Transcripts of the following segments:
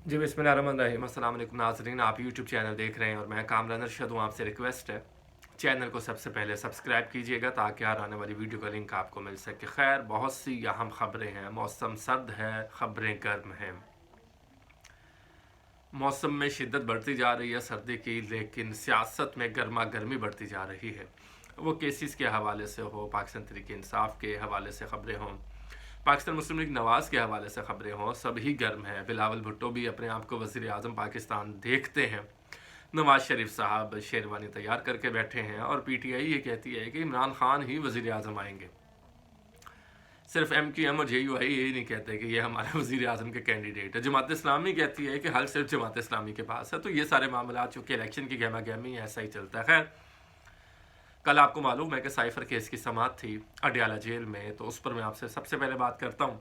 जी बिस्मिल्लाहिर्रहमानिर्रहीम। अस्सलाम वालेकुम नाज़रीन, आप यूट्यूब चैनल देख रहे हैं और मैं कामरान अरशद हूँ। आपसे रिक्वेस्ट है चैनल को सबसे पहले सब्सक्राइब कीजिएगा ताकि हर आने वाली वीडियो का लिंक आपको मिल सके। खैर, बहुत सी अहम खबरें हैं। मौसम सर्द है, खबरें गर्म हैं। मौसम में शिद्दत बढ़ती जा रही है सर्दी की, लेकिन सियासत में गर्मा गर्मी बढ़ती जा रही है। वो केसेस के हवाले से हो, पाकिस्तान तहरीक इंसाफ के हवाले से खबरें हों, पाकिस्तान मुस्लिम लीग नवाज़ के हवाले से खबरें हों, सभी गर्म हैं। बिलावल भुट्टो भी अपने आप को वज़ीर आज़म पाकिस्तान देखते हैं। नवाज शरीफ साहब शेरवानी तैयार करके बैठे हैं और पीटीआई ये कहती है कि इमरान खान ही वज़ीर आज़म आएंगे। सिर्फ MQM और JUI यही नहीं कहते कि ये हमारे वज़ीर आज़म के कैंडिडेट है। जमात इस्लामी कहती है कि हल सिर्फ जमात इस्लामी के पास है। तो ये सारे मामला चूँकि इलेक्शन की गहमा गहमी है, ऐसा ही चलता है। खैर, कल आपको मालूम है कि साइफर केस की समाअत थी अडयाला जेल में, तो उस पर मैं आपसे सबसे पहले बात करता हूँ।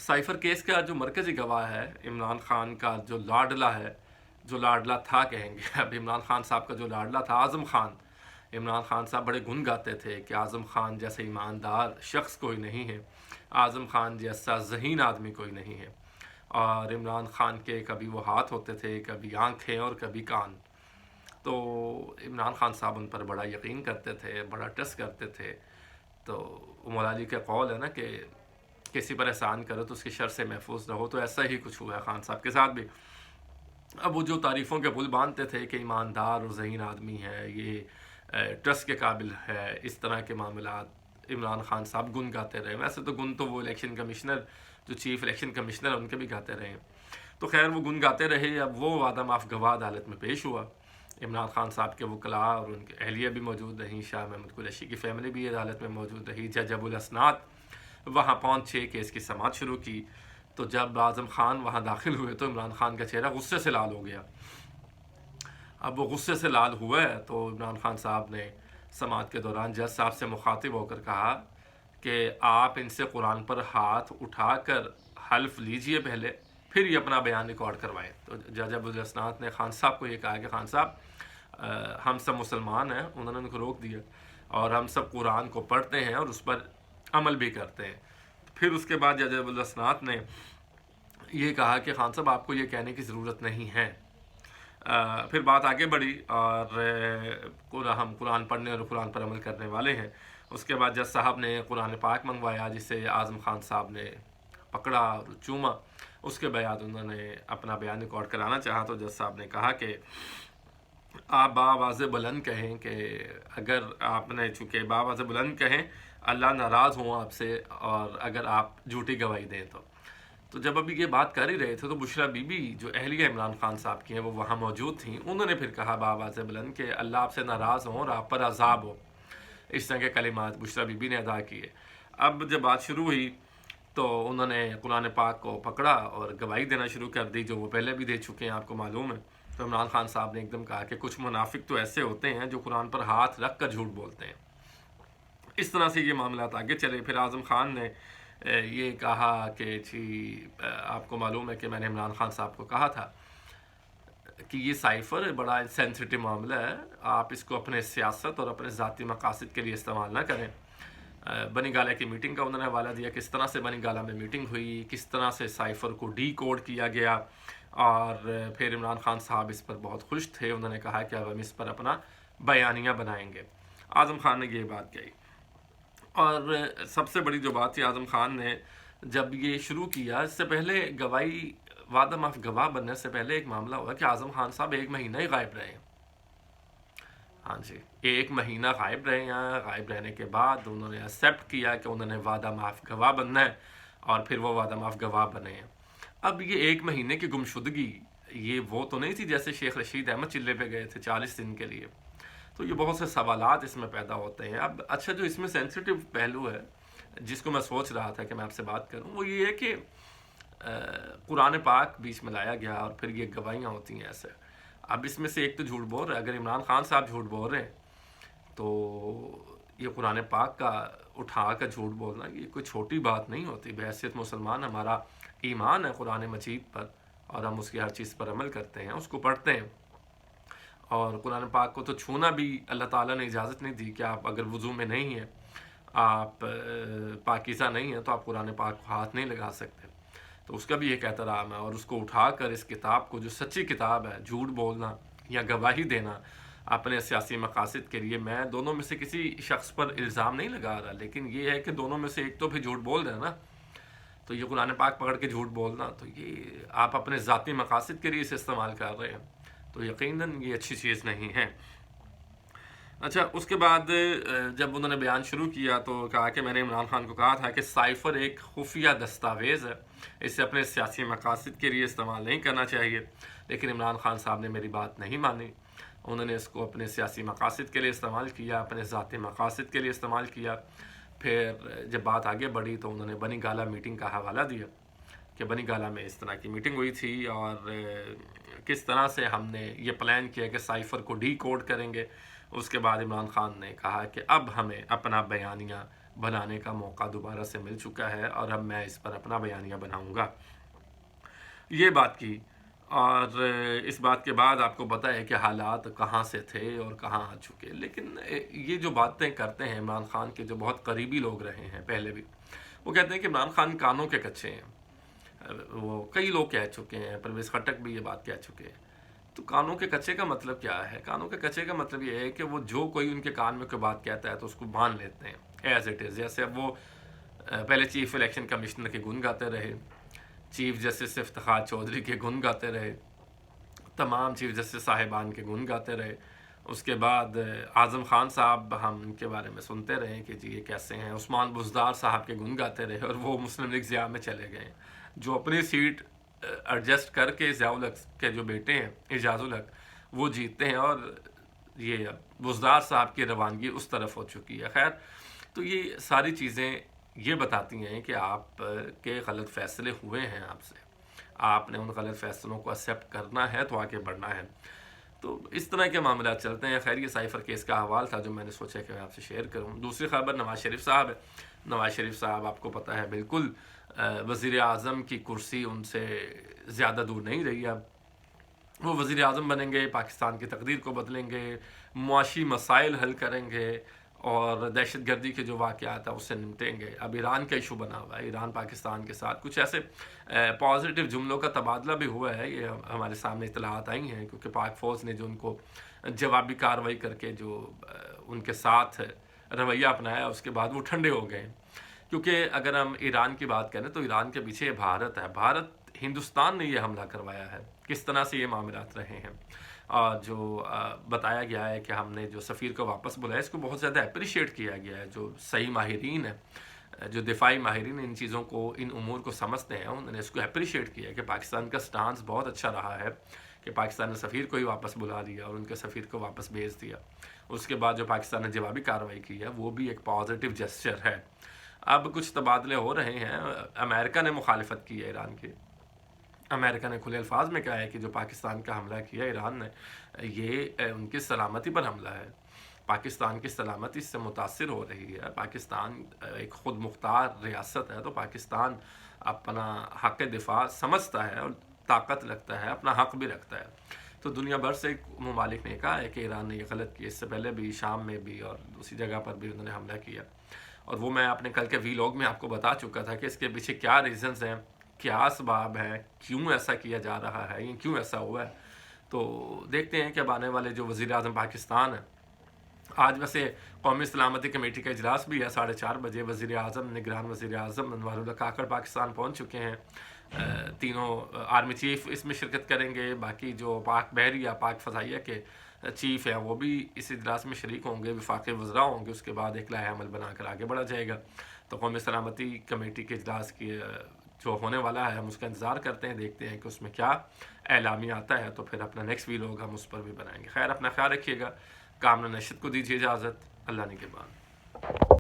साइफर केस का जो मरकज़ी गवाह है, इमरान खान का जो लाडला है, जो लाडला था कहेंगे, अब इमरान खान साहब का जो लाडला था आज़म खान। इमरान खान साहब बड़े गुन गाते थे कि आज़म खान जैसे ईमानदार शख्स कोई नहीं है, आज़म खान जैसा ज़हीन आदमी कोई नहीं है। और इमरान खान के कभी वो हाथ होते थे, कभी आँखें और कभी कान। तो इमरान खान साहब उन पर बड़ा यकीन करते थे, बड़ा ट्रस्ट करते थे। तो मौला अली का कौल है ना कि किसी पर एहसान करो तो उसकी शर से महफूज रहो, तो ऐसा ही कुछ हुआ है खान साहब के साथ भी। अब वो जो तारीफ़ों के पुल बांधते थे कि ईमानदार और ज़हीन आदमी है, ये ट्रस्ट के काबिल है, इस तरह के मामलात इमरान खान साहब गुन गाते रहे। वैसे तो गुन तो वो इलेक्शन कमिश्नर, जो चीफ इलेक्शन कमिश्नर है, उनके भी गाते रहे। तो खैर, वो गुन गाते रहे। अब वो वादा माफ़ गवाह अदालत में पेश हुआ। इमरान खान साहब के वकला और उनके अहलिया भी मौजूद रहीं, शाह महमूद कुरैशी की फ़ैमिली भी अदालत में मौजूद रही। जज अबुल हसनात वहाँ पहुँचे, केस की समाअत शुरू की। तो जब आज़म खान वहाँ दाखिल हुए तो इमरान खान का चेहरा गुस्से से लाल हो गया। अब वो गुस्से से लाल हुआ है तो इमरान खान साहब ने समाअत के दौरान जज साहब से मुखातिब होकर कहा कि आप इनसे कुरान पर हाथ उठाकर हल्फ लीजिए पहले, फिर ये अपना बयान रिकॉर्ड करवाएं। तो जज अबुल हसनात ने खान साहब को ये कहा कि खान साहब, हम सब मुसलमान हैं। उन्होंने उनको रोक दिया, और हम सब कुरान को पढ़ते हैं और उस पर अमल भी करते हैं। फिर उसके बाद जज अबुल हसनात ने ये कहा कि खान साहब, आपको ये कहने की ज़रूरत नहीं है। फिर बात आगे बढ़ी और हम कुरान पढ़ने और कुरान पर अमल करने वाले हैं। उसके बाद जज साहब ने कुरान पाक मंगवाया, जिसे आज़म खान साहब ने पकड़ा और चूमा। उसके बाद उन्होंने अपना बयान रिकॉर्ड कराना चाहा तो जज साहब ने कहा कि आप बावाज़ बुलंद कहें कि अगर आपने, चूँकि बावाज़ बुलंद कहें अल्लाह नाराज़ हों आपसे, और अगर आप झूठी गवाही दें तो जब अभी ये बात कर ही रहे थे तो बुशरा बीबी, जो अहलिया इमरान खान साहब की हैं, वो वहाँ मौजूद थी। उन्होंने फिर कहा बावाज़ बुलंद कि अल्लाह आपसे नाराज़ हो और आप पर अजाब हो। इस तरह के कलिमात बुशरा बीबी ने अदा किए। अब जब बात शुरू हुई तो उन्होंने कुरान पाक को पकड़ा और गवाही देना शुरू कर दी, जो वो पहले भी दे चुके हैं, आपको मालूम है। तो इमरान खान साहब ने एकदम कहा कि कुछ मुनाफिक तो ऐसे होते हैं जो कुरान पर हाथ रख कर झूठ बोलते हैं। इस तरह से ये मामला आगे चले। फिर आज़म खान ने ये कहा कि जी, आपको मालूम है कि मैंने इमरान खान साहब को कहा था कि ये साइफ़र बड़ा सेंसिटिव मामला है, आप इसको अपने सियासत और अपने ज़ाती मकासद के लिए इस्तेमाल ना करें। बनी गाला की मीटिंग का उन्होंने हवाला दिया, किस तरह से बनी गाला में मीटिंग हुई, किस तरह से साइफ़र को डी कोड किया गया। और फिर इमरान खान साहब इस पर बहुत खुश थे। उन्होंने कहा कि अब हम इस पर अपना बयानिया बनाएंगे। आज़म खान ने ये बात कही। और सबसे बड़ी जो बात थी, आज़म खान ने जब ये शुरू किया, इससे पहले गवाही, वादा माफ़ गवाह बनने से पहले एक मामला हुआ कि आज़म खान साहब 1 महीना ही गायब रहे हैं। हाँ जी, 1 महीना गायब रहे हैं। गायब रहने के बाद उन्होंने एक्सेप्ट किया कि उन्होंने वादा माफ़ गवाह बनना है, और फिर वो वादा माफ़ गवाह बने हैं। अब ये 1 महीने की गुमशुदगी, ये वो तो नहीं थी जैसे शेख रशीद अहमद चिल्ले पे गए थे 40 दिन के लिए। तो ये बहुत से सवालात इसमें पैदा होते हैं। अब अच्छा, जो इसमें सेंसिटिव पहलू है जिसको मैं सोच रहा था कि मैं आपसे बात करूं, वो ये है कि कुरान पाक बीच में लाया गया और फिर ये गवाहियाँ होती हैं ऐसे। अब इसमें से एक तो झूठ बोल रहा है। अगर इमरान खान साहब झूठ बोल रहे हैं तो ये कुरान पाक का उठा कर झूठ बोलना ये कोई छोटी बात नहीं होती। बहैसियत मुसलमान हमारा ईमान है कुरान मजीद पर, और हम उसकी हर चीज़ पर अमल करते हैं, उसको पढ़ते हैं। और कुरान पाक को तो छूना भी अल्लाह ताला ने इजाज़त नहीं दी कि आप अगर वज़ू में नहीं हैं, आप पाकीज़ा नहीं हैं, तो आप कुरान पाक को हाथ नहीं लगा सकते। تو اس کا بھی ایک احترام ہے، اور اس کو اٹھا کر اس کتاب کو جو سچی کتاب ہے، جھوٹ بولنا یا گواہی دینا اپنے سیاسی مقاصد کے لیے، میں دونوں میں سے کسی شخص پر الزام نہیں لگا رہا، لیکن یہ ہے کہ دونوں میں سے ایک تو پھر جھوٹ بول رہے ہیں نا، تو یہ قرآن پاک پکڑ کے جھوٹ بولنا، تو یہ آپ اپنے ذاتی مقاصد کے لیے اسے استعمال کر رہے ہیں، تو یقیناً یہ اچھی چیز نہیں ہے۔ اچھا، اس کے بعد جب انہوں نے بیان شروع کیا تو کہا کہ میں نے عمران خان کو کہا تھا کہ سائفر ایک خفیہ دستاویز ہے، اسے اپنے سیاسی مقاصد کے لیے استعمال نہیں کرنا چاہیے، لیکن عمران خان صاحب نے میری بات نہیں مانی، انہوں نے اس کو اپنے سیاسی مقاصد کے لیے استعمال کیا، اپنے ذاتی مقاصد کے لیے استعمال کیا۔ پھر جب بات آگے بڑھی تو انہوں نے بنی گالا میٹنگ کا حوالہ دیا کہ بنی گالا میں اس طرح کی میٹنگ ہوئی تھی، اور کس طرح سے ہم نے یہ پلان کیا کہ سائفر کو ڈی کوڈ کریں گے۔ اس کے بعد عمران خان نے کہا کہ اب ہمیں اپنا بیانیہ بنانے کا موقع دوبارہ سے مل چکا ہے، اور اب میں اس پر اپنا بیانیہ بناؤں گا، یہ بات کی۔ اور اس بات کے بعد آپ کو پتہ ہے کہ حالات کہاں سے تھے اور کہاں آ چکے، لیکن یہ جو باتیں کرتے ہیں عمران خان کے جو بہت قریبی لوگ رہے ہیں پہلے بھی، وہ کہتے ہیں کہ عمران خان کانوں کے کچے ہیں، وہ کئی لوگ کہہ چکے ہیں، پرویز خٹک بھی یہ بات کہہ چکے ہیں۔ تو کانوں کے کچے کا مطلب کیا ہے؟ کانوں کے کچے کا مطلب یہ ہے کہ وہ جو کوئی ان کے کان میں کوئی بات کہتا ہے تو اس کو مان لیتے ہیں ایز اٹ از۔ جیسے اب وہ پہلے چیف الیکشن کمشنر کے گن گاتے رہے، چیف جسٹس افتخار چودھری کے گن گاتے رہے، تمام چیف جسٹس صاحبان کے گن گاتے رہے، اس کے بعد اعظم خان صاحب ہم ان کے بارے میں سنتے رہے کہ جی یہ کیسے ہیں، عثمان بزدار صاحب کے گن گاتے رہے، اور وہ مسلم لیگ ضیاء میں چلے گئے، جو اپنی سیٹ ایڈجسٹ کر کے ضیاء الحق کے جو بیٹے ہیں اعجاز الحق وہ جیتتے ہیں، اور یہ بزدار صاحب کی روانگی اس طرف ہو چکی ہے۔ خیر، تو یہ ساری چیزیں یہ بتاتی ہیں کہ آپ کے غلط فیصلے ہوئے ہیں، آپ سے آپ نے ان غلط فیصلوں کو ایکسیپٹ کرنا ہے تو آگے بڑھنا ہے۔ تو اس طرح کے معاملات چلتے ہیں۔ خیر، یہ سائفر کیس کا حوال تھا جو میں نے سوچا کہ میں آپ سے شیئر کروں۔ دوسری خبر نواز شریف صاحب ہے۔ نواز شریف صاحب آپ کو پتہ ہے بالکل وزیر اعظم کی کرسی ان سے زیادہ دور نہیں رہی اب، وہ وزیر اعظم بنیں گے، پاکستان کی تقدیر کو بدلیں گے، معاشی مسائل حل کریں گے، اور دہشت گردی کے جو واقعات ہیں اس سے نمٹیں گے۔ اب ایران کا ایشو بنا ہوا ہے، ایران پاکستان کے ساتھ کچھ ایسے پازیٹیو جملوں کا تبادلہ بھی ہوا ہے، یہ ہمارے سامنے اطلاعات آئی ہیں، کیونکہ پاک فوج نے جو ان کو جوابی کارروائی کر کے جو ان کے ساتھ رویہ اپنایا، اس کے بعد وہ ٹھنڈے ہو گئے۔ کیونکہ اگر ہم ایران کی بات کریں تو ایران کے پیچھے بھارت ہے، بھارت ہندوستان نے یہ حملہ کروایا ہے، کس طرح سے یہ معاملات رہے ہیں، اور جو بتایا گیا ہے کہ ہم نے جو سفیر کو واپس بلایا، اس کو بہت زیادہ اپریشیٹ کیا گیا ہے۔ جو صحیح ماہرین ہیں، جو دفاعی ماہرین ان چیزوں کو، ان امور کو سمجھتے ہیں، انہوں نے اس کو اپریشیٹ کیا ہے کہ پاکستان کا سٹانس بہت اچھا رہا ہے کہ پاکستان نے سفیر کو ہی واپس بلا لیا اور ان کے سفیر کو واپس بھیج دیا۔ اس کے بعد جو پاکستان نے جوابی کارروائی کی ہے وہ بھی ایک پازیٹیو جسچر ہے۔ اب کچھ تبادلے ہو رہے ہیں، امریکہ نے مخالفت کی ہے ایران کی، امریکہ نے کھلے الفاظ میں کہا ہے کہ جو پاکستان کا حملہ کیا ایران نے، یہ ان کی سلامتی پر حملہ ہے، پاکستان کی سلامتی اس سے متاثر ہو رہی ہے۔ پاکستان ایک خود مختار ریاست ہے، تو پاکستان اپنا حق دفاع سمجھتا ہے اور طاقت رکھتا ہے، اپنا حق بھی رکھتا ہے۔ تو دنیا بھر سے ممالک نے کہا ہے کہ ایران نے یہ غلط کیا، اس سے پہلے بھی شام میں بھی اور دوسری جگہ پر بھی انہوں نے حملہ کیا، اور وہ میں اپنے کل کے ویلاگ میں آپ کو بتا چکا تھا کہ اس کے پیچھے کیا ریزنز ہیں، کیا اسباب ہے، کیوں ایسا کیا جا رہا ہے، یہ کیوں ایسا ہوا ہے۔ تو دیکھتے ہیں کہ اب آنے والے جو وزیر اعظم پاکستان ہے، آج ویسے قومی سلامتی کمیٹی کا اجلاس بھی ہے 4:30 بجے، وزیر اعظم، نگران وزیر اعظم انوار اللہ کاکڑ پاکستان پہنچ چکے ہیں، تینوں آرمی چیف اس میں شرکت کریں گے، باقی جو پاک بحریہ، پاک فضائیہ کے چیف ہیں وہ بھی اس اجلاس میں شریک ہوں گے، وفاقی وزراء ہوں گے، اس کے بعد ایک لائحہ عمل بنا کر آگے بڑھا جائے گا۔ تو قومی سلامتی کمیٹی کے اجلاس کی جو ہونے والا ہے ہم اس کا انتظار کرتے ہیں، دیکھتے ہیں کہ اس میں کیا اعلامیہ آتا ہے، تو پھر اپنا نیکسٹ ویلاگ ہم اس پر بھی بنائیں گے۔ خیر، اپنا خیال رکھیے گا، کامران نشد کو دیجیے اجازت، اللہ نگہبان۔